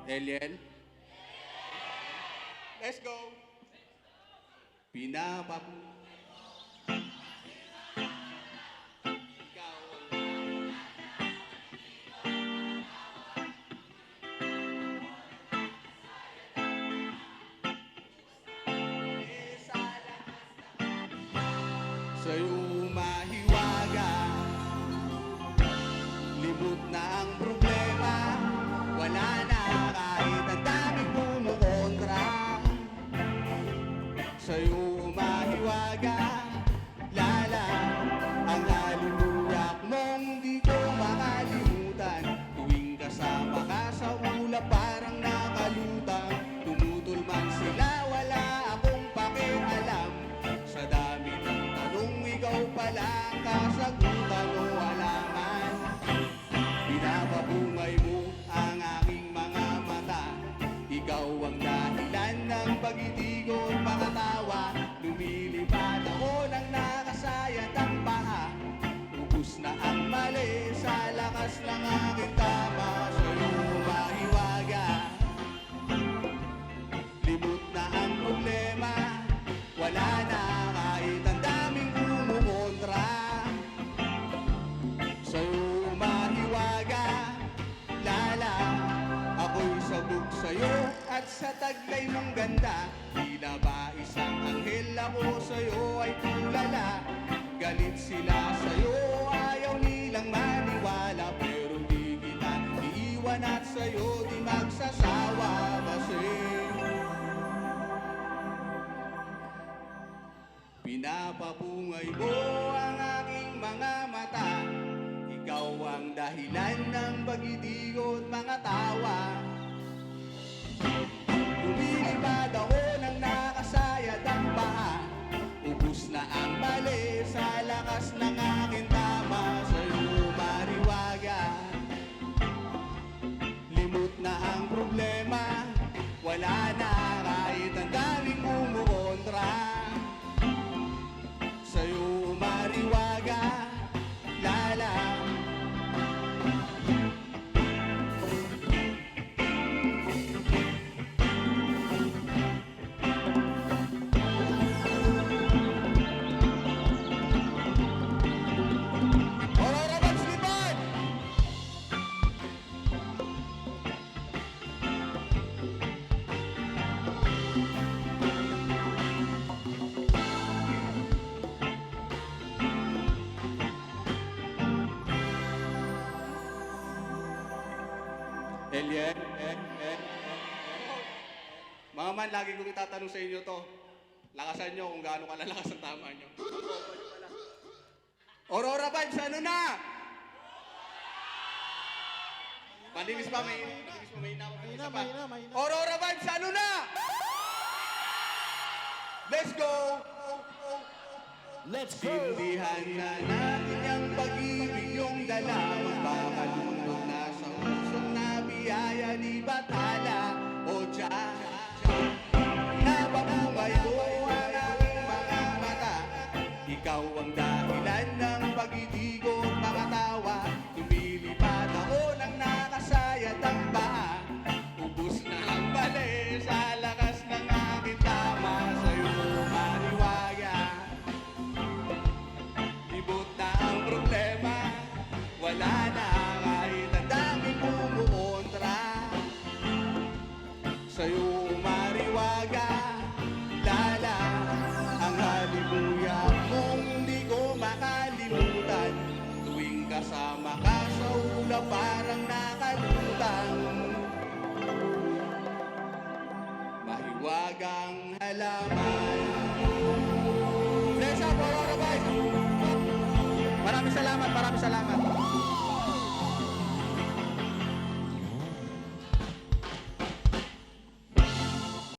Eliel? Let's go! Pinapapu... Ikaw sa'yo mahiwaga, limot na ang problema, wala na kahit ang daming kumukontra. Sa'yo mahiwaga, lala, ang haluluyak mong di ko makalimutan. Tuwing kasama ka sa ulap parang nakalutang, tumutol man sila wala akong pakialam. Sa dami ng tanong ikaw pala ang kasagutan o alaman. Pinapabungay mo ang aking mga mata, ikaw ang dahilan ng pag-ibig at pakatawa. Lumilipad ako ng nakasayat ang paa, ubus na ang mali sa lakas ng aking tama. Sa'yo mahiwaga, limot na ang problema, wala na kahit ang daming kumukontra. Sa'yo mahiwaga, lala, ako'y sabog sa'yo at sa taglay mong ganda. Tila ba isang anghel ako sa'yo ay tulala. Galit sila sa'yo, ayaw nilang maniwala, pero di kita iiwan at sa'yo di magsasawa. Kasi pinapapungay mo ang aking mga mata, ikaw ang dahilan ng pag-ibig at mga tawa. Lumilipad ako ng nakasayad ang paa, ubus na ang mali sa lakas ng aking tama. Sa'yo mariwaga, limot na ang problema, wala na kahit ang daming kumukontra. Sa'yo mariwaga, lala, Eliel, mga man, lagi kong itatanong sa inyo to. Lakasan nyo kung gaano kalalakas ang tama nyo. Aurora Vibes, ano na? Malinis pa, may isa pa. Aurora Vibes, ano na? Let's go! Let's go! Sindihan na natin ang pag-ibig yung dala, magpakalunod na sa usong na biyaya ni Bathala o Diyas. Napapungay ko ang aking mga mata, ikaw ang dahilan ng pag-ibig at mga tawa. Lumilipad ako ng nakasayat ang paa, ubus na ang mali sa lakas ng aking tama. Sa'yo maniwaga, libot na ang problema, wala na kahit ang daming kumukontra. Sa'yo mariwaga, lala, ang halimuya mong di ko makalimutan. Tuwing kasama ka sa ulap parang nakalutang, mahiwagang halaman. Bless up, Aurora Vibes! Maraming salamat, maraming salamat.